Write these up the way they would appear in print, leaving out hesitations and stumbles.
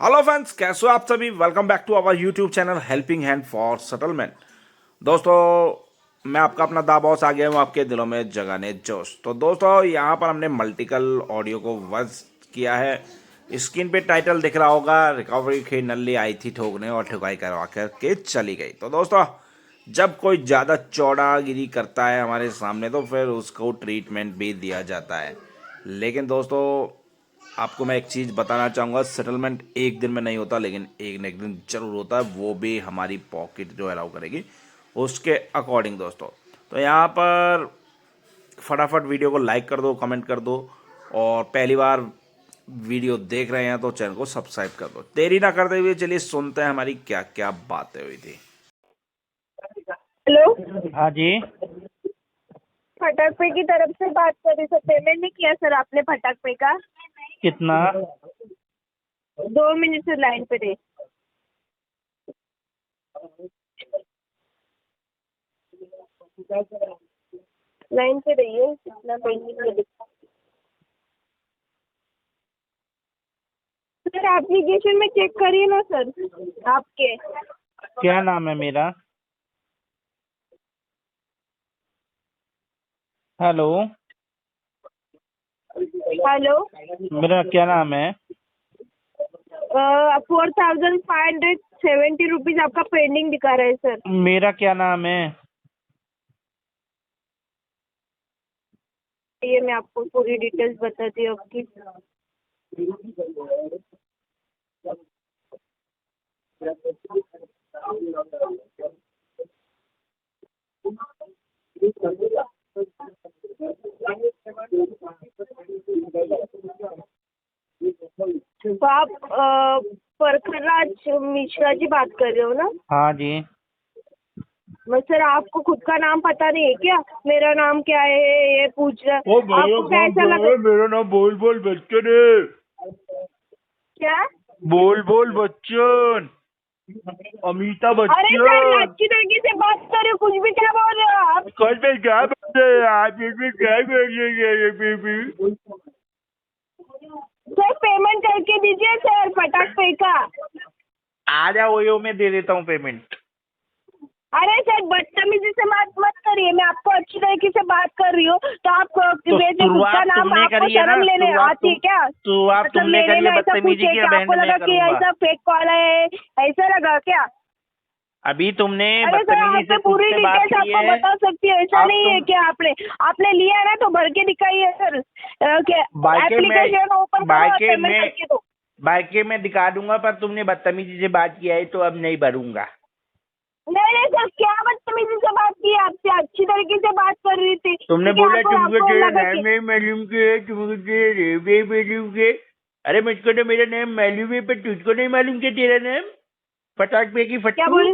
Hello friends, कैसे हो आप सभी। Welcome back to our YouTube channel helping hand for settlement. दोस्तों, मैं आपका अपना दा बॉस आ गया हूँ आपके दिलों में जगाने जोश। तो दोस्तों, यहाँ पर हमने मल्टीकल ऑडियो को वर्ज किया है। स्क्रीन पे टाइटल दिख रहा होगा, रिकवरी की नल्ली आई थी ठोकने और ठुकाई करवा करके चली गई। तो दोस्तों, जब कोई ज़्यादा चौड़ागिरी करता है हमारे सामने तो फिर उसको ट्रीटमेंट भी दिया जाता है। लेकिन दोस्तों, आपको मैं एक चीज़ बताना चाहूँगा, सेटलमेंट एक दिन में नहीं होता, लेकिन एक न एक दिन जरूर होता है। वो भी हमारी पॉकेट जो अलाउ करेगी उसके अकॉर्डिंग। दोस्तों, तो यहाँ पर फटाफट वीडियो को लाइक कर दो, कमेंट कर दो, और पहली बार वीडियो देख रहे हैं तो चैनल को सब्सक्राइब कर दो। देरी ना करते हुए चलिए सुनते हैं हमारी क्या क्या बातें हुई थी। हेलो, हाँ जी। फटाक पे की तरफ से बात कर रही सर। पेमेंट नहीं किया सर आपने फटाक पे का। कितना? 2 मिनट से लाइन पे रहे। लाइन पे रहिए, कितना पेंडिंग में दिखा। सर एप्लीकेशन में चेक करिए ना सर आपके। क्या नाम है मेरा? हेलो, हेलो, मेरा क्या नाम है? 4570 रुपीज आपका पेंडिंग दिखा रहा है सर। मेरा क्या नाम है? ये मैं आपको पूरी डिटेल्स बताती हूँ आपकी। तो आप प्रखरराज मिश्रा जी बात कर रहे हो ना? हाँ जी। मैं सर आपको खुद का नाम पता नहीं है क्या? मेरा नाम क्या है ये पूछ रहा। आपको कैसा लगा? मेरा नाम बोल बोल बच्चन है। क्या? बोल बोल बच्चन, अमिताभ अरे सर मैं बच्चन। अच्छी तरीके से बात कर रही हूँ, कुछ भी क्या बोल रहे हो आप? कल में क्या बोल रहे हैं आप? इसमें क्या बोल रहे हैं बेबी? सर पेमेंट करके दीजिए सर फटाक पे का। आ जाओ, यो मैं दे देता हूँ पेमेंट। अरे सर बदतमीजी से बात मत करिए, मैं आपको अच्छी तरीके से बात कर रही हूँ। तो आप तो मेरे खुद का शुरुआत नाम तुमने आपको करी है ना, शर्म लेने आती है क्या? शुरुआत मतलब तुमने लेने करी में है ऐसा बदतमीजी पूछे की, कि अब आपको एंड लगा मैं कि करूंगा। ऐसा फेक कॉल है, ऐसा लगा क्या? अभी तुमने अरे सर बदतमीजी आपने से पूरी मुझसे बात डिटेल्स की आपको है। बता सकती है, ऐसा अब नहीं है तुम कि आपने लिया है ना तो भर के दिखाइए सर। बाइके में एप्लीकेशन ओपन करो और बाइके पेमेंट में करके दो। बाइके में दिखा दूंगा, पर तुमने बदतमीजी से बात किया है तो अब नहीं भरूंगा। नहीं नहीं सर, क्या बदतमीजी से बात की? आपसे अच्छी तरीके से बात कर रही थी, तुमने क्योंकि बोला आपको तुमको आपको तेरा लगा नाम कि नहीं मालूम के, तुमको तेरा नाम नहीं मालूम के। अरे मुझको तो मेरा नाम मालूम है, पर तुझको नहीं मालूम के तेरा नाम? फटाक पे की क्या फट्टू। बोले?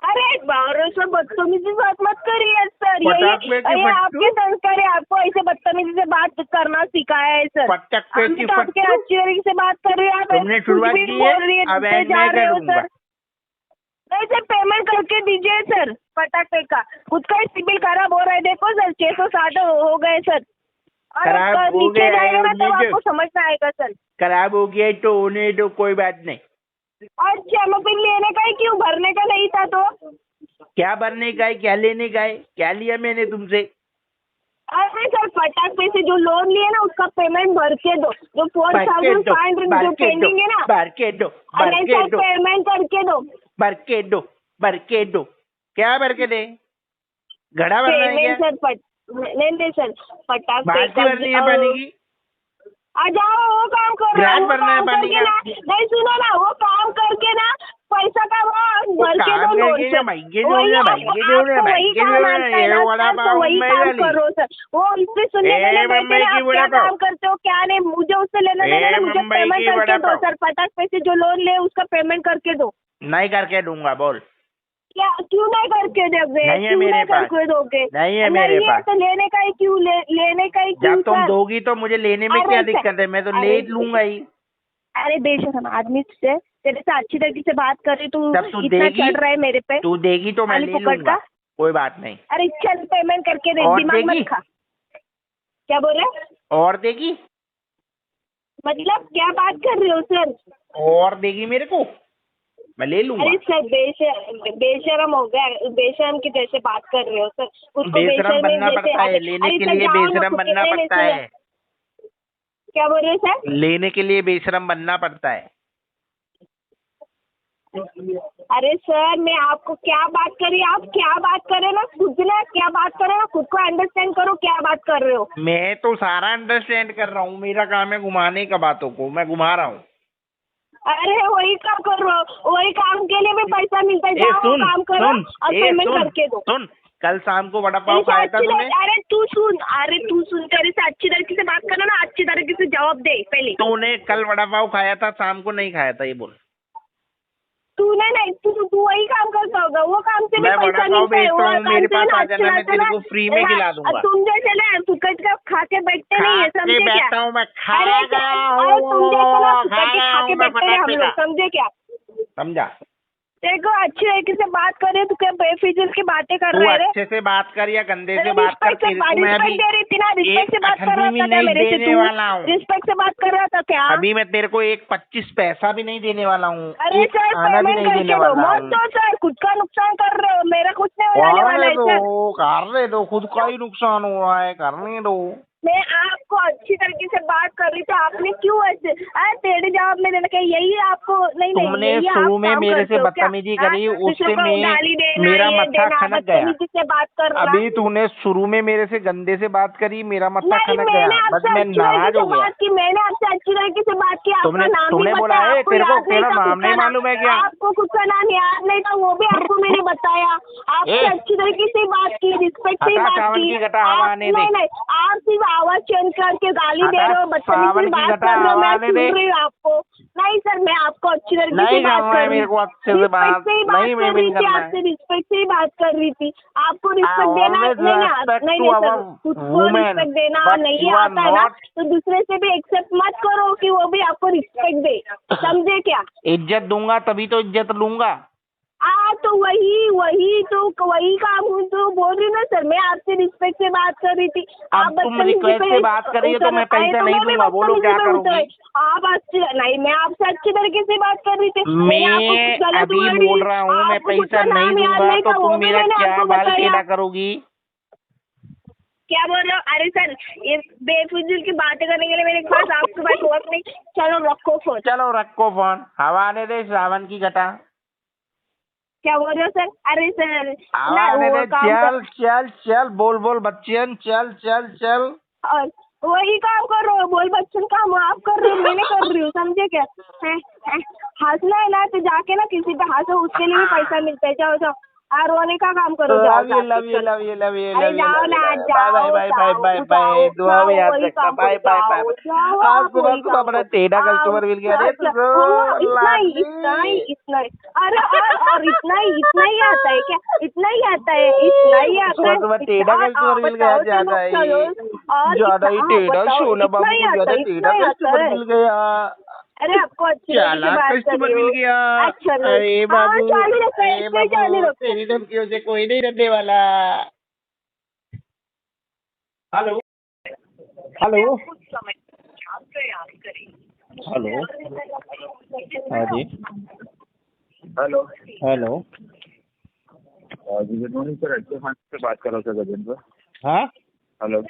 अरे बारह से बदतमीजी से बात मत करिए सर। फटाक पे की ये फट्टू। आपके संस्कार है, आपको ऐसे बदतमीजी से बात करना सिखाया है सर। फटक पे हमने की तो आपके फट्टू। अच्छी तरीके से बात कर रही है, आप तुमने कुछ शुरुआत भी की है, बोल रही अब है एंड जा मैं रहे हो करूंगा। सर। नहीं सर पेमेंट करके दीजिए सर फटाक पे का। खुद का ही सिबिल खराब हो रहा है, देखो सर 660 हो गए सर। और खराब अब हो नीचे गया है जाएगा ना होने तब दो। आपको समझ में आएगा सर। खराब हो गया है तो होने दो, कोई बात नहीं। अच्छा मैं फिर लेने का ही क्यों, भरने का नहीं था तो? क्या भरने का है, क्या लेने का है, क्या लिया मैंने तुमसे? अरे सर फटाक पे से जो लोन लिए ना उसका पेमेंट भर के दो, जो भर के दो, 4500 भर जो के दो, पेंडिंग है ना। भर के दो, भर अरे के सर दो, पेमेंट करके दो। भर के दो, भर के दो। क्या भर के दे? घड़ा भरना है क्या? पेमेंट सर नहीं नहीं सर फटाक पे बाल्टी का भरनी है पानी की? आ जाओ वो काम कर रहा गिलास हूँ, वो भरना है काम पानी करके का? ना। नहीं सुनो ना, वो काम करके ना पैसा का वो वो भर के दो काम लोन करके सर। ना महंगे दो, वही ना महंगे दो, ना आपको वही महंगे दो, काम ना आता है ये ना वड़ा सर, तो पाव वही मेरे काम वाली। करो सर। वो इससे सुनने के लिए ए बैठे मुंबई ना, की आप वड़ा क्या पाव, काम करते हो क्या नहीं, मुझे उससे लेना देना ए नहीं। मुझे मुंबई पेमेंट की करके वड़ा दो पाव। सर, फटाक पे से जो लोन ले उसका पेमेंट करके दो। नहीं करके दूंगा, बोल। क्या क्यों नहीं करके दोगे? नहीं है क्यों मेरे नहीं पास, करके दोगे? नहीं है मेरे नहीं है पास। तो लेने का ही क्यों लेने का ही क्यों जब तुम सर? दोगी तो मुझे लेने में क्या अरे सर, दिक्कत है, मैं तो ले अरे लूंगा ही। अरे बेशरम आदमी से तेरे से अच्छी तरीके से बात कर रही, तू जब तू इतना देगी, चढ़ रहा है मेरे पे तू देगी तो मैं खाली ले फुकट लूंगा, का। कोई बात नहीं। अरे चल पेमेंट करके दे, और दिमाग देगी? मत खा। क्या बोल रहे? और देगी? मतलब क्या बात कर रहे हो सर? और देगी मेरे को, मैं ले लूंगा। अरे सर बेशरम हो गया, बेशरम की जैसे बात कर रहे हो सर। उसको बेशरम बनना जैसे पड़ता है, लेने अरे के सर लिए जाओ ना, बेशरम बनना नहीं, नहीं, पड़ता सुनो। है। क्या बोल रहे हो सर? लेने के लिए बेशरम बनना पड़ता है। अरे सर मैं आपको क्या बात करी, आप क्या बात कर रहे हो ना, खुद ना क्या बात कर रहे हो, खुद को अंडरस्टैंड करो क्या बात कर रहे हो। मैं तो सारा अंडरस्टैंड कर रहा हूँ, मेरा काम है घुमाने का बातों को, मैं घुमा रहा हूँ। अरे वही काम कर रहे हो, वही काम के लिए भी पैसा मिलता है, ए जाओ सुन काम करो सुन, और ए पेमेंट सुन करके दो। सुन, कल शाम को वड़ा पाव तेरे से खाया था अच्छी तूने? अरे तू सुन, तेरे से अच्छी तरीके से बात करना ना, अच्छी तरीके से जवाब दे पहले। तूने कल वड़ा पाव खाया था, शाम को नहीं खाया था, ये बोल। तूने नहीं, तू वही काम करता होगा, वो काम से भी मैं पैसा वड़ा पाव मिलता है, बेचता वो हूँ, काम मेरे से पास ना आ अच्छी जाना, मैं बात है तेरे ना। को फ्री में खिला दूंगा। तुम जैसे ना फुकट का खा के बैठते नहीं है, खा के समझे क्या? बैठता हूँ मैं, अरे खाया गया अरे तुम जैसे ना हूँ, फुकट के खाया खा हूँ के मैं बैठते हैं हम फटाफट लोग, का। समझे क्या? समझा? तेरे को अच्छी तरीके से बात करे तो क्या बेफिजूल की बातें कर तू रहे रे? अच्छे से बात कर या गंदे से बात कर, तेरे को मैं अभी रिस्पेक्ट दे रही थी ना, रिस्पेक्ट से एक बात कर अठन्नी रहा भी था क्या नहीं मेरे से? देने तू वाला हूँ। रिस्पेक्ट से बात कर रहा था क्या? अभी मैं तेरे को एक 25 पैसा भी नहीं देने वाला हूँ, अरे एक सर आना भी पेमेंट नहीं देने करके दो, वाला मत हूँ। दो सर, खुद का नुकसान कर रहे हो, मेरा कुछ नहीं हो जाने वाला है सर। करने दो, खुद का ही नुकसान हो रहा है, करने दो। मैं आपको अच्छी तरीके से बात कर रही, तो आपने क्यों ऐसे टेढ़े जवाब में देना? क्या यही आपको नहीं तुमने यही शुरू आप में काम मेरे करते से हो क्या? बदतमीजी हाँ? करी, दूसरे उससे को गाली देना, मेरा ये मत्था देना, खनक गया। बदतमीजी से बात करना। अभी तूने शुरू में मेरे से गंदे से बात करी, मेरा मत्था नहीं, खनक गया, मैंने बस आपसे मैं अच्छी तरीके नाराज से हो गया। बात की, मैंने आपसे अच्छी तरीके से बात की, आपका तुमने नाम तुमने भी बोला बताया, है, आपको तेरे को याद नहीं तेरा था नाम खुद का नहीं मालूम है क्या? आपको खुद का नाम याद नहीं था, वो भी आपको मैंने बताया। आपसे ए, अच्छी तरीके से बात की, रिस्पेक्ट से ही हटा बात सावन की। की घटा, हवा आप आने दे। नहीं, आप सिर्फ आवाज चेंज करके गाली दे हटा रहे हो, बदतमीजी सावन से की बात घटा, कर रहे हो, हवा मैं आने सुन दे। रही हूँ आपको। नहीं सर, मैं आपको अच्छी तरीके से नहीं बात करना कर है रही मेरे हूँ, को अच्छे से रिस्पेक्ट बात, से ही बात नहीं कर रही मेमिन थी, करना आपसे है। रिस्पेक्ट से ही बात कर रही थी। आपको रिस्पेक्ट देना ऑलवेज नहीं रेस्पेक्ट नहीं टू नहीं सर, अवर खुद को वुमेन, रिस्पेक्ट देना बट नहीं यू आर आता है ना, नॉट। तो दूसरे से भी एक्सेप्ट मत करो कि वो भी आपको रिस्पेक्ट दे, समझे क्या? इज्जत दूंगा तभी तो इज्जत लूंगा। तो वही काम हूँ तो बोल रही ना सर, मैं आपसे रिस्पेक्ट से बात कर रही थी। आप अब तुम बदतमीजी रिक्वेस्ट पे से बात कर रही हो तो मैं पैसा नहीं दूंगा, बोलो क्या करोगी? आप अच्छी नहीं, मैं आपसे अच्छी तरीके से बात कर रही थी। मैंने आपको कुछ मैं गलत अभी word बोल रहा हूँ, मैं आपको खुद पैसा का नहीं नाम याद दूंगा नहीं तो था, वो तुम भी मेरा मैंने क्या आपको बाल बताया। टेढ़ा करोगी? क्या बोल रहे हो? अरे सर, ये बेफिजूल की बातें करने के लिए मेरे पास आपके पास वक्त नहीं। चलो रखो फोन। चलो रखो फोन, हवा आने दे सावन की घटा। क्या बोल रहे हो सर? अरे सर हवा ना, आने वो दे, काम चल चल चल, बोल बोल बच्चन, चल चल चल। और वही काम कर रहे हो, बोल बच्चन काम आप कर रहे हो, मैं नहीं कर रही हूँ, समझे क्या? हंसना है ना तो जाके ना किसी पे हंसो, उसके लिए भी पैसा मिलता है। जाओ जाओ, और रोने का काम करो, जाओ लव यू जाके, लव यू चलो। लव यू लव यू अरे लव यू जाओ लव ना, यू, बाय जाओ बाय बाय जाओ बाय बाय, जाओ दुआ में जाओ, याद वही रखना, काम बाय करो, बाय बाय। जाओ जाओ, आज आप सुबह वही सुबह काम बड़ा करो। टेढ़ा आओ, कस्टमर मिल गया रे अच्छा, तुझको, इतना ही अरे और इतना ही आता है क्या? इतना ही आता है, इतना ही आता सुबह है, सुबह टेढ़ा कस्टमर मिल गया, बताओ ज्यादा चलो, ही और ज्यादा ही टेढ़ा, बताओ, शोला इतना बाबू ही को आता ज्यादा है, इतना टेढ़ा ही आता कस्टमर है। मिल गया, अरे आपको अच्छी तरीके से चालाक बात कर कस्टमर रही मिल हूँ। गया। अच्छा अरे बाबू, चालू रखो, अरे इसमें चालू बाबू, रखो। तेरी धमकियों से कोई नहीं डरने वाला। हेलो हेलो हेलो, हाँ जी, हेलो हेलो, जी good morning sir, actual finance से बात कर रहा हूँ सर गजेंद्र। हाँ हेलो,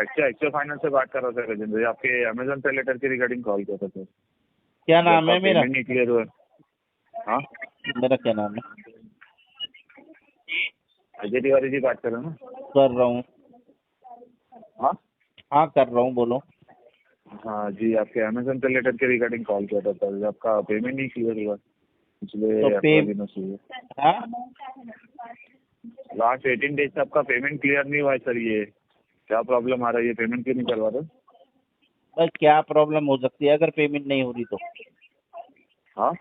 एक्चुअल फाइनेंस से बात कर रहा हूँ सर गजेंद्र, आपके अमेजोन पे लेटर के रिगार्डिंग कॉल किया था सर। क्या नाम है मेरा? पेमेंट नहीं क्लियर हुआ। हाँ, मेरा क्या नाम है? अजय तिवारी जी बात कर रहे हैं ना? कर रहा हूँ, हाँ हाँ कर रहा हूँ, बोलो। हाँ जी, आपके अमेजोन पे लेटर के रिगार्डिंग कॉल किया था सर, आपका पेमेंट नहीं क्लियर हुआ पिछले तो 18 दिनों से। हाँ, लास्ट 18 डेज से आपका पेमेंट क्लियर नहीं हुआ है सर, ये क्या प्रॉब्लम आ रहा है? ये पेमेंट क्यों नहीं करवा रहे? भाई क्या प्रॉब्लम हो सकती है अगर पेमेंट नहीं हो रही तो? हाँ,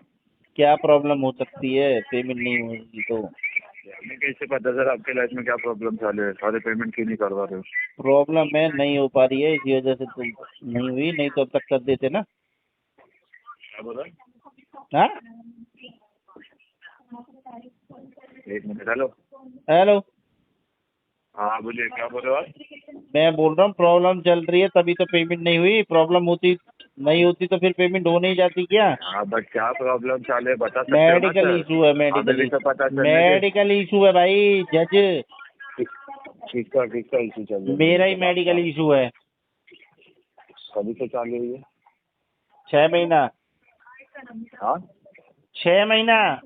क्या प्रॉब्लम हो सकती है पेमेंट नहीं होगी तो? हमें कैसे पता सर आपके लाइफ में क्या प्रॉब्लम चालू है? सारे पेमेंट क्यों नहीं करवा रहे हो? प्रॉब्लम है, नहीं हो पा रही है, इसी वजह से तो नहीं हुई, नहीं तो अब तक कर देते ना। क्या बोल रहे? हाँ, एक मिनट। हेलो, हेलो, हाँ बोलिए, क्या बोल रहे हो आप? मैं बोल रहा हूँ प्रॉब्लम चल रही है तभी तो पेमेंट नहीं हुई, प्रॉब्लम होती नहीं होती तो फिर पेमेंट हो नहीं जाती क्या? हाँ बट क्या प्रॉब्लम चालू है बता सकते हो ना मेडिकल सर? इशू है, हमें मेडिकल भी तो पता चलने दे। मेडिकल इशू है भाई जज, किसका इशू चल रहा है? मेरा ही मेडिकल इशू है। कभी से चालू हुई है? 6 महीना, हाँ 6 महीना।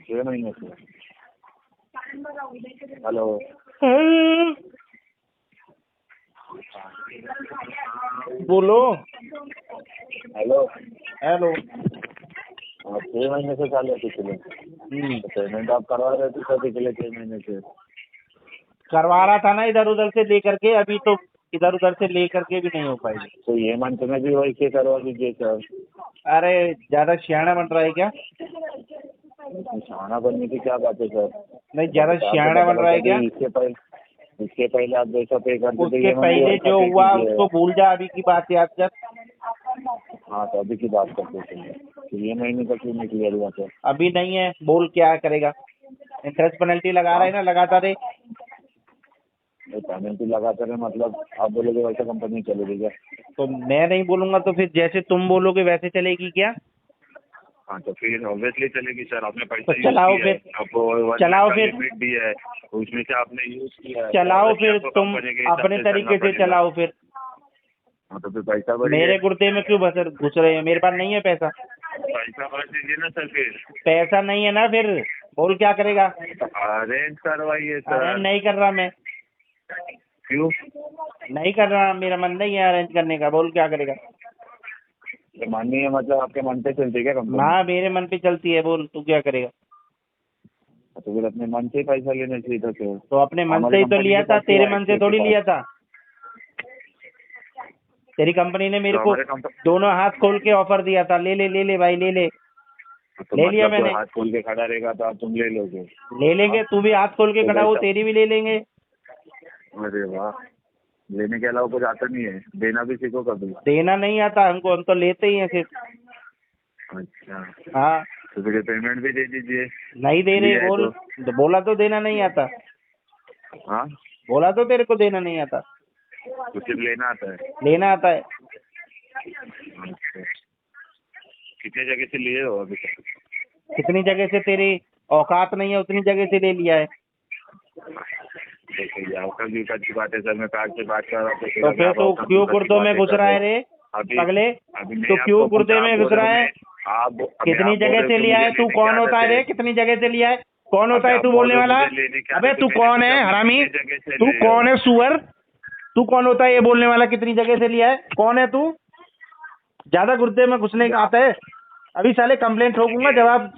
6 महीने से। हेलो बोलो। Hello hello. हाँ 6 महीने से चालू है पिछले। तो पेमेंट आप करवा रहे थे सर पिछले 6 महीने से। करवा रहा था ना इधर उधर से लेकर के, अभी तो इधर उधर से लेकर के भी नहीं हो पाएगी। तो ये मंथ में भी वैसे करवा दीजिए सर। अरे ज्यादा सियाना बन रहा है क्या? छाना बनने की क्या बात है सर? नहीं ज्यादा सियाना बन रहा है क्या? इसके पहले आप जैसा पे कर देते उसके पहले जो हुआ उसको भूल जा, अभी की बात याद कर। हाँ तो अभी की बात करते हैं। तो ये महीने तक क्यों नहीं क्लियर हुआ सर? अभी नहीं है, बोल क्या करेगा? इंटरेस्ट पेनल्टी लगा रहा है ना, लगाता रहे। पेनल्टी लगाते रहे मतलब आप बोलोगे वैसा कंपनी चलेगी क्या? तो मैं नहीं बोलूंगा तो फिर जैसे तुम बोलोगे वैसे चलेगी क्या? हाँ तो फिर ऑब्वियसली चलेगी सर। आपने तो पैसा चलाओ यूज किया फिर। है, आपको चलाओ फिर। लिमिट दी है, उसमें से आपने यूज किया है। चलाओ फिर, आपको तुम कंपनी के हिसाब अपने से चलना तरीके से पड़ेगा। चलाओ फिर। हाँ तो फिर पैसा बढ़ मेरे गुर्दे में क्यों घुस रहे हैं? मेरे पास नहीं है पैसा। पैसा भर दीजिए ना सर फिर। पैसा नहीं है ना, फिर बोल क्या करेगा? अरेंज करवाइए अरेंज सर। नहीं कर रहा मैं, क्यों? नहीं कर रहा, मेरा मन नहीं है अरेंज करने का। बोल क्या करेगा? तो माननीय मतलब आपके मन पे चलती है क्या कंपनी? हाँ मेरे मन पे चलती है। बोल तू क्या करेगा? तो फिर अपने मन से ही पैसा लेना चाहिए था सर। तो अपने मन हमारी से ही तो कंपनी लिया के था, पास तेरे तो मन से है, थोड़ी के लिया था। तेरी कंपनी ने मेरे तो को हमारे कंपनी दोनों हाथ खोल के ऑफर दिया था, ले ले ले ले भाई ले ले। तो ले लिया मतलब कोई मैंने। हाथ खोल के खड़ा रहेगा तो आप तुम ले लोगे? ले लेंगे, तू भी हाथ खोल के तो खड़ा हो, वैसा- तेरी भी ले लेंगे। अरे वाह, लेने के अलावा कुछ आता नहीं है, देना भी सीखो कभी। देना नहीं आता हमको, हम तो लेते ही हैं सिर्फ। अच्छा हाँ तो फिर पेमेंट भी दे दीजिए। नहीं दे रहे लिया है बोल। तो बोला तो देना नहीं आता, हाँ बोला तो तेरे को देना नहीं आता, तो सिर्फ लेना आता है। लेना आता है। अच्छा कितने जगह से लिए हो अभी तक? कितनी जगह से तेरी औकात नहीं है उतनी जगह से ले लिया है। देखिए आपका भी की बात है सर, मैं कार से बात कर रहा हूँ तो फिर तू क्यों गुर्दों में घुस रहा है रे पगले? तो क्यों गुर्दे में घुस रहा है? कितनी जगह से लिया है? तू कौन होता है रे? कितनी जगह से लिया है? कौन होता है तू बोलने वाला? अबे तू कौन है हरामी? तू कौन है सुअर? तू कौन होता है ये बोलने वाला? कितनी जगह से लिया है? कौन है तू? ज्यादा गुर्दे में घुसने का आता है? अभी साले कंप्लेंट ठोकूंगा, जवाब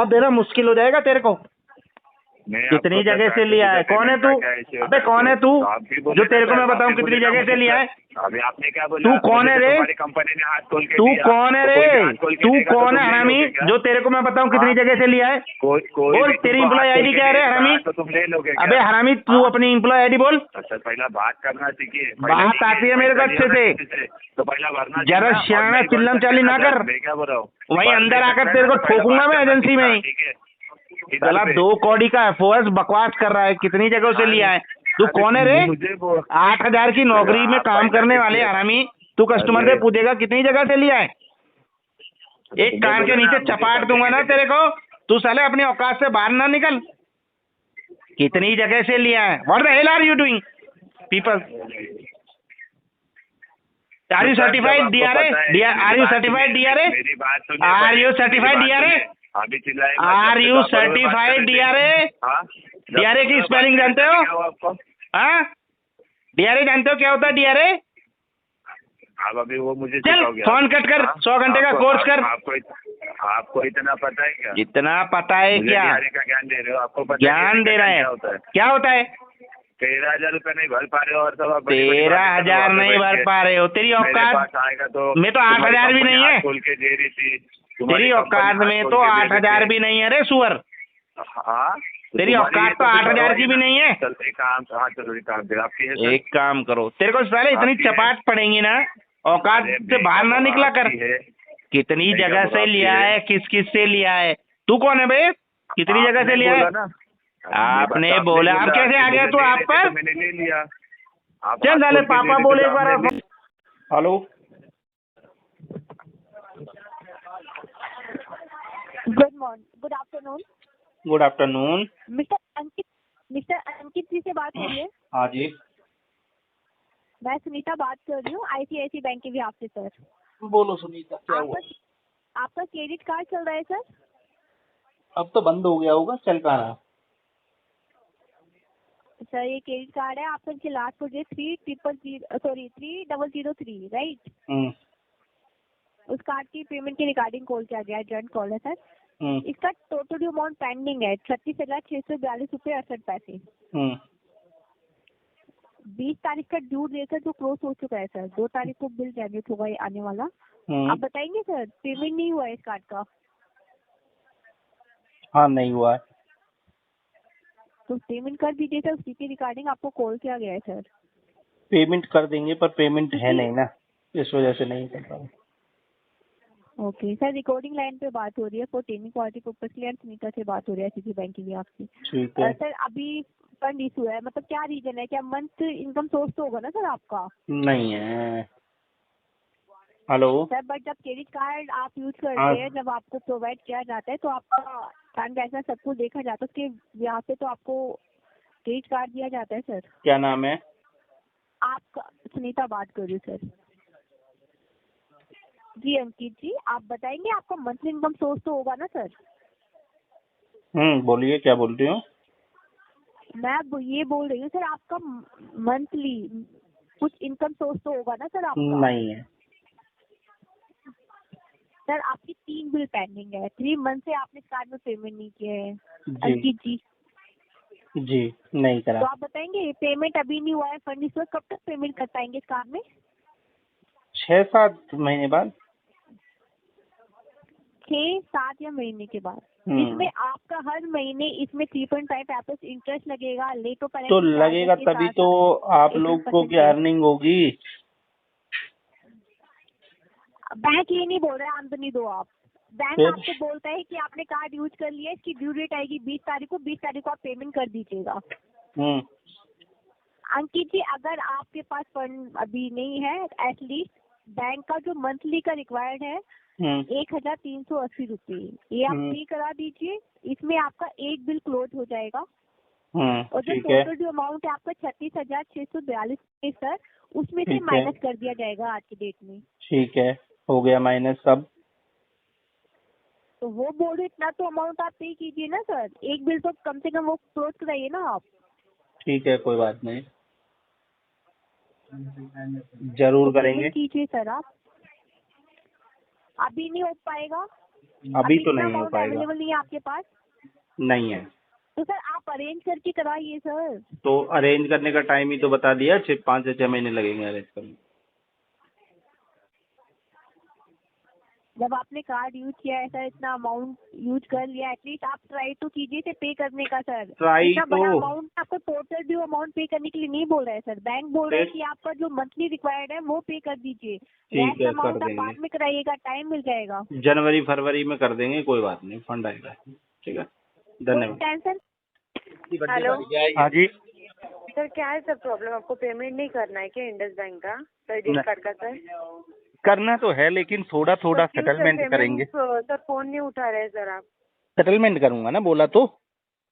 देना मुश्किल हो जाएगा तेरे को। कितनी जगह से लिया है? कौन है तू? अबे कौन है तू जो तेरे को मैं बताऊं कितनी जगह से लिया है? अभी आपने क्या बोला? तू कौन है रे? कंपनी ने हाथ खोल के तू दिया, कौन है तो रे? कोई हाथ खोल के तू देगा तो कौन है तुम ले हरामी लोगे क्या? जो तेरे को मैं बताऊं कितनी जगह से लिया है? कोई बोल भी तेरी तुमको एम्प्लॉय हाथ आईडी खोल क्या है के रे देगा हरामी? तो तुम ले लोगे क्या? अबे हरामी तू अपनी एम्प्लॉय आईडी बोल। अच्छा पहला बात करना सीखिए। बात आती है मेरे को अच्छे से। तो पहला भरना जरा श्याना चिल्लम चाली ना कर। मैं क्या बोल रहा हूँ? वहीं अंदर आकर तेरे को ठोकूंगा मैं एजेंसी में ही। ठीक है साला 2 कौड़ी का एफओएस बकवास कर रहा है। कितनी जगहों से लिया है? तू कौन है रे? 8,000 की नौकरी में काम करने वाले हरामी, तू कस्टमर से पूछेगा कितनी जगह से लिया है? एक कान के नीचे चपाट दूंगा ना तेरे को। तू साले अपनी औकात से बाहर ना निकल। कितनी जगह से लिया है? What the hell are you doing people? Are you certified DRA? Are you certified DRA? मेरी बात सुनिए। Are you certified DRA? अभी चिल्लाए are you certified DRA? DRA की स्पेलिंग जानते हो? आपको हाँ डीआरए जानते हो क्या होता है डीआरए? आप अभी वो मुझे चल सिखाओगे? फोन कट कर, 100 घंटे का कोर्स कर। आपको इतना पता है क्या? इतना पता है मुझे क्या? DRA का ज्ञान दे रहे हो? आपको पता ज्ञान दे रहा क्या है? होता है? क्या होता है? 13,000 रुपये नहीं भर पा रहे हो और सब आप बड़ी-बड़ी बातें 13,000 करो, नहीं भर पा रहे हो? तेरी मेरे औकात पास आएगा तो में तो 8,000 भी नहीं है। खोल के दे रही थी तेरी औकात में तो 8,000 भी नहीं है रे सुअर। हाँ तेरी औकात तो 8,000 की भी नहीं है। चल एक काम, हाँ चलो एक काम फिर आपकी है सर। एक काम करो, तेरे को पहले इतनी आपकी है। चपाट पड़ेंगी ना, औकात से बाहर ना निकला कर। कितनी नहीं, जगह अब से आपकी लिया है। है? किस किस से लिया है? तू कौन है बे? कितनी जगह से लिया है? आपने बोला। अब कैसे आ गया तू आप पर? मैंने ले लिया। चल साले पापा बोले एक बार। Hello good afternoon. Good afternoon. Mister Ankit ji से बात हो रही है? हाँ जी, मैं सुनीता बात कर रही हूँ ICICI बैंक के बिहाफ से सर। बोलो सुनीता, क्या हुआ? आपका क्रेडिट कार्ड चल रहा है सर? अब तो बंद हो गया होगा, चल कहाँ रहा? सर ये क्रेडिट कार्ड है आपका, इनके लास्ट मुझे 3003, राइट? उस कार्ड की पेमेंट की रिगार्डिंग कॉल किया गया है, जॉइंट कॉल है सर। इसका टोटल अमाउंट पेंडिंग है 36,642.68 रुपए। 20 तारीख का ड्यू डेट है जो क्लोज हो चुका है सर। 2 तारीख को बिल जनरेट होगा ये आने वाला। आप बताएंगे सर, पेमेंट नहीं हुआ है इस कार्ड का? हाँ, नहीं हुआ है। तो पेमेंट कर दीजिए सर, उसी के रिगार्डिंग आपको कॉल किया गया है सर। पेमेंट कर देंगे पर पेमेंट है नहीं ना, इस वजह से नहीं कर पाऊँ। ओके सर, रिकॉर्डिंग लाइन पे बात हो रही है फॉर टेमिंग क्वालिटी पर्पस के लिए, सुनीता से बात हो रही है ICICI बैंक की भी आपकी। ठीक है। सर अभी फंड इशू है, मतलब क्या रीजन है? क्या मंथ इनकम सोर्स तो होगा ना सर आपका? नहीं है। हेलो सर बट जब क्रेडिट कार्ड आप यूज हाँ। करते हैं, जब आपको प्रोवाइड किया जाता है तो आपका ट्रांजैक्शन सब कुछ देखा जाता है, उसके यहाँ पे तो आपको क्रेडिट कार्ड दिया जाता है सर। क्या नाम है? आप सुनीता बात कर रही हूँ सर। जी अंकित जी, आप बताएंगे आपका मंथली इनकम सोर्स तो होगा ना सर? बोलिए, क्या बोल रही हो? मैं ये बोल रही हूँ सर, आपका मंथली कुछ इनकम सोर्स तो होगा ना सर आपका? नहीं है। सर आपकी 3 बिल पेंडिंग है, 3 मंथ से आपने इस कार्ड में पेमेंट नहीं किए हैं जी अंकित जी। जी, नहीं करा। तो आप बताएंगे पेमेंट अभी नहीं हुआ है, फंड इस वक्त कब तक पेमेंट कर पाएंगे इस कार्ड में? 6-7 महीने बाद। 6-7 या महीने के बाद। इसमें आपका हर महीने इसमें 3.5% इंटरेस्ट लगेगा, लेट ऑफ तो लगेगा तभी तो आप लोग को की अर्निंग होगी। बैंक ये नहीं बोल रहा है आमदनी दो आप। बैंक फिर? आपको बोलता है कि आपने कार्ड यूज कर लिया, इसकी ड्यू डेट आएगी 20 तारीख को, 20 तारीख को आप पेमेंट कर दीजिएगा। अंकित जी, अगर आपके पास फंड अभी नहीं है, एटलीस्ट बैंक का जो मंथली का रिक्वायर्ड है 1,380 रुपये, ये आप पे करा दीजिए। इसमें आपका एक बिल क्लोज हो जाएगा और जो ठीक है। टोटल जो अमाउंट है आपका 36,642 है सर, उसमें से ठीक है। माइनस कर दिया जाएगा आज की डेट में। ठीक है, हो गया माइनस सब। तो वो बोर्ड इतना तो अमाउंट आप पे कीजिए ना सर, एक बिल तो कम से कम वो क्लोज कराइए ना आप। ठीक है, कोई बात नहीं, जरूर तो करेंगे। पेमेंट कीजिए सर आप। अभी नहीं हो पाएगा? अभी तो नहीं हो अमाउंट पाएगा। अवेलेबल नहीं है आपके पास? नहीं है। तो सर आप अरेंज करके कराइए सर। तो अरेंज करने का टाइम ही तो बता दिया, 5 से 6 महीने लगेंगे अरेंज करने। जब आपने कार्ड यूज किया है सर, इतना अमाउंट यूज कर लिया, एटलीस्ट आप ट्राई तो कीजिए थे पे करने का सर। ट्राई इतना बड़ा तो अमाउंट आपको टोटल ड्यू अमाउंट पे करने के लिए नहीं बोल रहा है सर, बैंक बोल रहा है कि आपका जो मंथली रिक्वायर्ड है वो पे कर दीजिए। ठीक है, कर अमाउंट आप देंगे। बाद में कराइएगा, टाइम मिल जाएगा। जनवरी फरवरी में कर देंगे, कोई बात नहीं, फंड आएगा। ठीक है, धन्यवाद। टेंशन। हेलो हाँ जी। सर, क्या है सर प्रॉब्लम? आपको पेमेंट नहीं करना है क्या इंडस बैंक का क्रेडिट कार्ड का सर? करना तो है लेकिन थोड़ा थोड़ा तो क्यों सर सेटलमेंट करेंगे। सर फोन नहीं उठा रहे सर आप? सेटलमेंट करूंगा ना, बोला तो।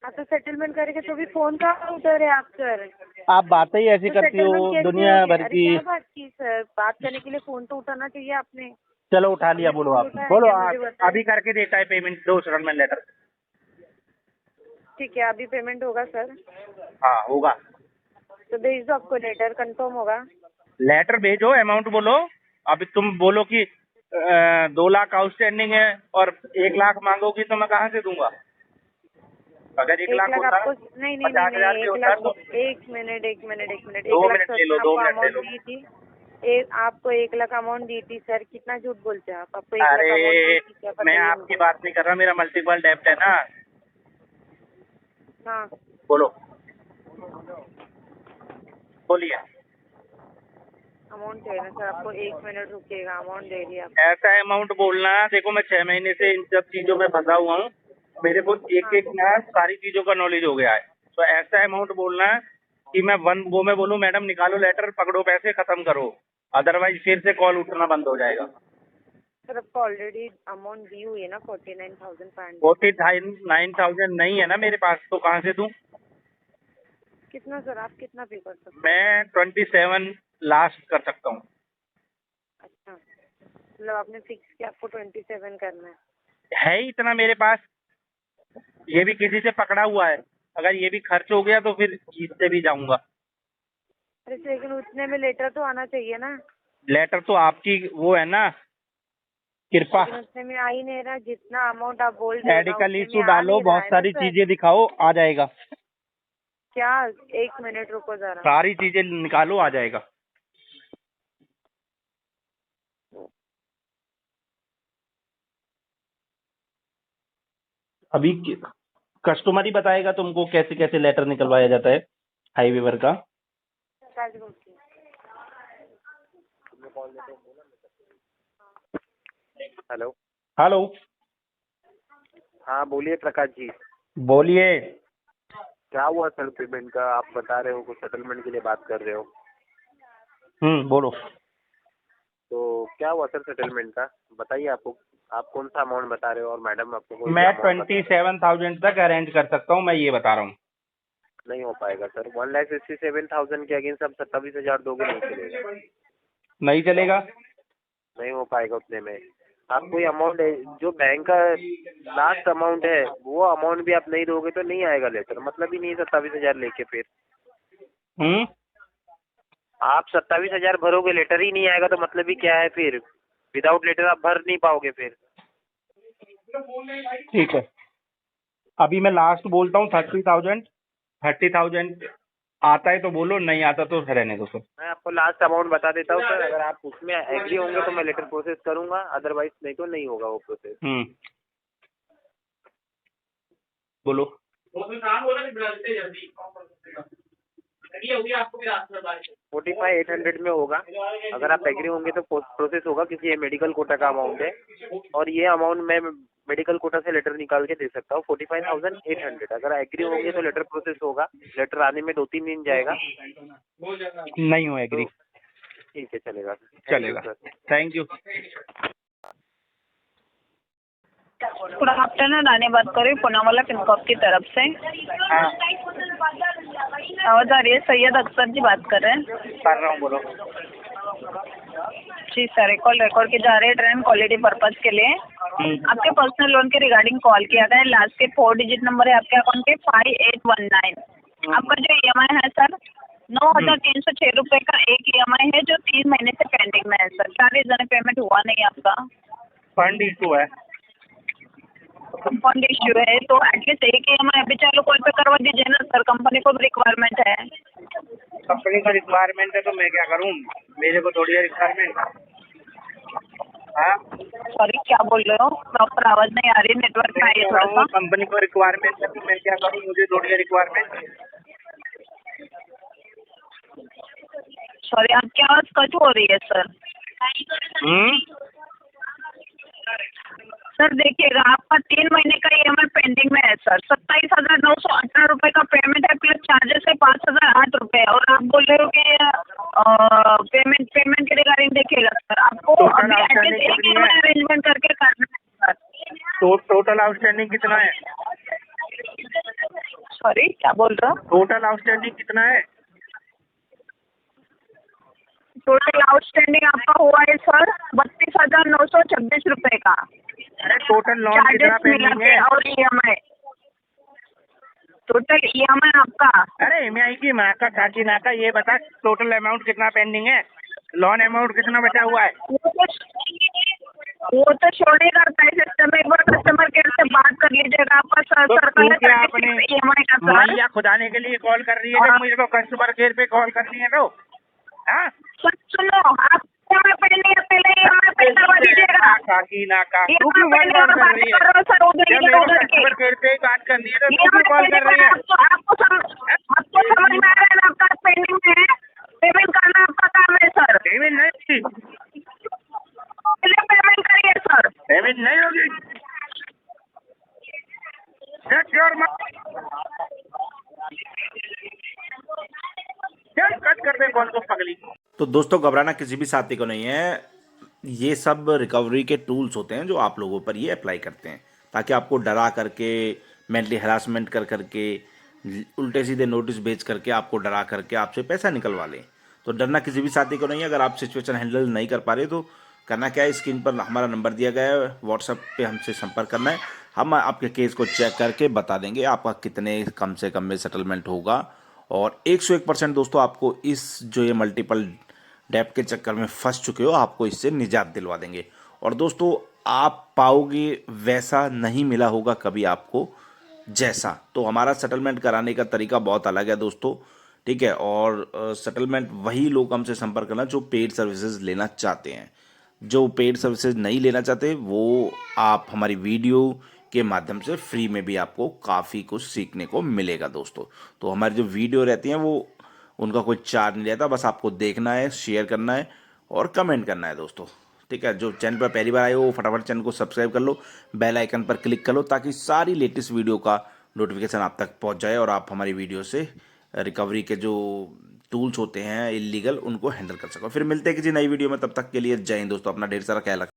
हाँ तो सेटलमेंट करेंगे तो भी फोन कहाँ उठा रहे आप सर? आप बातें ही ऐसी तो करती हो सेटलमेंट कैसे दुनिया होगी? भर अरे की। क्या बात की सर, बात करने के लिए फोन तो उठाना चाहिए आपने। चलो उठा लिया, आपने बोलो फोन आप, उठाया बोलो क्या? आप। मुझे बताएं। अभी करके देता है पेमेंट, दो सेटलमेंट लेटर। ठीक है, अभी पेमेंट होगा सर? हाँ होगा। तो भेज दो, आपको लेटर कंफर्म होगा। लेटर भेजो, अमाउंट बोलो। अभी तुम बोलो कि 2 लाख आउटस्टैंडिंग है और 1 लाख मांगोगी तो मैं कहाँ से दूंगा? अगर 1 लाख होता, आपको नहीं 50,000 भी 1 होता लाख। तो। एक मिनट 2 1 लाख मिनट सर ले लो, ने 2 आपको मिनट ले अमाउंट लो। दी थी। आपको 1 लाख अमाउंट दी थी सर, कितना झूठ बोलते हैं आप? आपको 1 लाख अमाउंट दी अरे थी क्या? मैं बताइए आपकी मुझे। बात नहीं कर रहा, मेरा मल्टीपल डेब्ट है ना। हाँ बोलो, बोलिए। अमाउंट चाहिए ना सर आपको? 1 मिनट रुकिएगा, अमाउंट दे दिया आपको। ऐसा अमाउंट बोलना, देखो मैं 6 महीने से इन सब चीजों में फंसा हुआ हूँ, मेरे को एक एक ना सारी चीजों का नॉलेज हो गया है। तो ऐसा अमाउंट बोलना कि मैं वो मैं बोलूँ मैडम निकालो लेटर, पकड़ो पैसे, खत्म करो, अदरवाइज फिर से कॉल उठना बंद हो जाएगा। सर आपको ऑलरेडी अमाउंट दी हुई है ना 49,500। 49,000 नहीं है ना मेरे पास, तो कहाँ से दूं? कितना सर, आप कितना पे कर सकते मैं 27 लास्ट कर सकता हूँ। हैं? अच्छा, मतलब आपने फिक्स किया आपको 27 करना है। है ही इतना मेरे पास, ये भी किसी से पकड़ा हुआ है। अगर ये भी खर्च हो गया तो फिर जीतते भी जाऊंगा। अरे लेकिन उतने में लेटर तो आना चाहिए ना। लेटर तो आपकी वो है ना, कृपा। लेकिन उतने में आ ही नहीं रहा, जितना अमाउंट आप बोल रहे हो ना, मेडिकल उतने इशू में आ डालो, नहीं रहा बहुत है ना सारी सर। चीजें दिखाओ, आ जाएगा। क्या, 1 मिनट रुको जरा। सारी चीजें निकालो, आ जाएगा। अभी कस्टमर ही बताएगा तुमको कैसे कैसे लेटर निकलवाया जाता है हाईवे पर का। हेलो। हेलो, हाँ बोलिए प्रकाश जी। बोलिए। क्या हुआ सर पेमेंट का? आप बता रहे हो कुछ सेटलमेंट के लिए बात कर रहे हो, बोलो। तो क्या हुआ सर सेटलमेंट का? बताइए। आप कौन सा अमाउंट बता रहे हो और मैडम आपको कोई मैं amount बता रहे 27,000 तक अरेंज कर सकता हूँ, मैं ये बता रहा हूँ। हो? नहीं हो पाएगा सर। 1,67,000 के अगेंस्ट आप 27,000 दोगे, नहीं चलेगा। नहीं चलेगा। नहीं हो पाएगा उतने में। आप कोई अमाउंट है जो बैंक का लास्ट अमाउंट है, वो अमाउंट भी आप नहीं दोगे तो नहीं आएगा लेटर। मतलब ही नहीं है 27,000 लेके। फिर आप 27,000 भरोगे, लेटर ही नहीं आएगा तो मतलब ही क्या है? फिर विदाउट लेटर आप भर नहीं पाओगे फिर। ठीक है, अभी मैं लास्ट बोलता हूँ 30,000 आता है तो बोलो, नहीं आता तो रहने दो सर। मैं आपको लास्ट अमाउंट बता देता हूँ सर। अगर आप उसमें एग्री होंगे तो मैं लेटर प्रोसेस करूंगा, अदरवाइज नहीं तो नहीं होगा वो प्रोसेस। बोलो। 45,800 में होगा। अगर आप एग्री होंगे तो प्रोसेस होगा, क्योंकि ये मेडिकल कोटा का अमाउंट है और ये अमाउंट मैं मेडिकल कोटा से लेटर निकाल के दे सकता हूँ। 45,800 अगर एग्री होंगे तो लेटर प्रोसेस होगा। लेटर आने में 2-3 दिन जाएगा। नहीं हो एग्री? ठीक है, चलेगा। चलेगा, थैंक यू। गुड आफ्टरनून, रानी बात कर रही हूँ पुनावाला पिनकॉप की तरफ से। आवाज आ रही है? सैयद अख्तर जी बात कर रहे हैं। कर रहा हूँ, बोलो। जी सर, कॉल रिकॉर्ड की जा रही है ट्रेन क्वालिटी पर्पज के लिए। आपके पर्सनल लोन के रिगार्डिंग कॉल किया था। लास्ट के 4 डिजिट नंबर है आपके अकाउंट के 5819। आपका जो EMI है सर 9,306 रुपये का एक EMI है, जो 3 महीने से पेंडिंग में है सर। क्या रीजन है पेमेंट हुआ नहीं आपका? फंड इशू है। फंड इश्यू है तो एटलीस्ट एक EMI अभी चालू कॉल पे करवा दीजिए ना सर, कंपनी को भी रिक्वायरमेंट है। कंपनी का रिक्वायरमेंट है तो मैं क्या करूँ? मेरे को थोड़ी रिक्वायरमेंट। हाँ, सॉरी क्या बोल रहे हो? प्रॉपर आवाज नहीं आ रही, नेटवर्क में आइए थोड़ा सा। कंपनी को रिक्वायरमेंट है तो मैं क्या करूँ? मुझे थोड़ी रिक्वायरमेंट। सॉरी आपकी आवाज कट हो रही है सर। सर देखिएगा, आपका 3 महीने का EMI पेंडिंग में है सर। 27,918 रुपये का पेमेंट है, प्लस चार्जेस है 5,008 रुपये। और आप बोल रहे हो कि पेमेंट के रिगार्डिंग देखिएगा सर, आपको अभी एटलीस्ट एक EMI अरेंजमेंट करके करना है सर। तो टोटल आउटस्टैंडिंग कितना है? सॉरी क्या बोल रहे हो? टोटल आउटस्टैंडिंग कितना है? टोटल आउटस्टैंडिंग आपका हुआ है सर 32,926 रुपये का। अरे टोटल लोन कितना चार्जेस मिला पेंडिंग के है? और EMI टोटल EMI आपका। अरे EMI की माँ का काकी ना का, ये बता टोटल अमाउंट कितना पेंडिंग है? लोन अमाउंट कितना बचा हुआ है? वो तो शो नहीं करता है सिस्टम में। एक बार कस्टमर केयर से बात कर लीजिएगा। आपका तो सर्कल तू है क्या 36 अपने EMI का सर। मैया खुदाने के लिए कॉल कर रही है जब मुझे तो कस्टमर केयर पे कॉल करनी है तो? हाँ, सुनो, आप EMI पेंडिंग है, पहले EMI पे करवा दीजिएगा। काकी ना का, तू EMI क्यों कॉल पेंडिंग कर रही है? करो सर, उधर जब की मेरे को उधर की। कस्टमर केयर पे बात करनी है तो तू EMI क्यों कॉल कर रही है? आपको समझ में आ रहा है ना? आपका पेंडिंग में है, पेमेंट करना आपका काम है सर। पेमेंट नहीं, पहले पेमेंट करिए सर। पेमेंट नहीं होगी। Shut your mouth. चल कट कर दे कॉल को पगली। तो दोस्तों घबराना किसी भी साथी को नहीं है। ये सब रिकवरी के टूल्स होते हैं जो आप लोगों पर ये अप्लाई करते हैं, ताकि आपको डरा करके, मेंटली हरासमेंट कर करके, उल्टे सीधे नोटिस भेज करके, आपको डरा करके आपसे पैसा निकलवा लें। तो डरना किसी भी साथी को नहीं है। अगर आप सिचुएशन हैंडल नहीं कर पा रहे तो करना क्या है, स्क्रीन पर हमारा नंबर दिया गया है, व्हाट्सएप पे हमसे संपर्क करना है। हम आपके केस को चेक करके बता देंगे आपका कितने कम से कम में सेटलमेंट होगा। और 101% दोस्तों आपको इस जो ये मल्टीपल डेप्ट के चक्कर में फंस चुके हो, आपको इससे निजात दिलवा देंगे। और दोस्तों आप पाओगे वैसा नहीं मिला होगा कभी आपको जैसा। तो हमारा सेटलमेंट कराने का तरीका बहुत अलग है दोस्तों, ठीक है। और सेटलमेंट वही लोग हमसे संपर्क करना जो पेड सर्विसेज लेना चाहते हैं। जो पेड सर्विसेज नहीं लेना चाहते वो आप हमारी वीडियो के माध्यम से फ्री में भी आपको काफ़ी कुछ सीखने को मिलेगा दोस्तों। तो हमारी जो वीडियो रहती हैं वो उनका कोई चार्ज नहीं रहता, बस आपको देखना है, शेयर करना है और कमेंट करना है दोस्तों, ठीक है। जो चैनल पर पहली बार आए हो वो फटाफट चैनल को सब्सक्राइब कर लो, बेल आइकन पर क्लिक कर लो, ताकि सारी लेटेस्ट वीडियो का नोटिफिकेशन आप तक पहुंच जाए और आप हमारी वीडियो से रिकवरी के जो टूल्स होते हैं इलीगल, उनको हैंडल कर सको। फिर मिलते हैं किसी नई वीडियो में, तब तक के लिए जय हिंद दोस्तों, अपना ढेर सारा ख्याल रखें।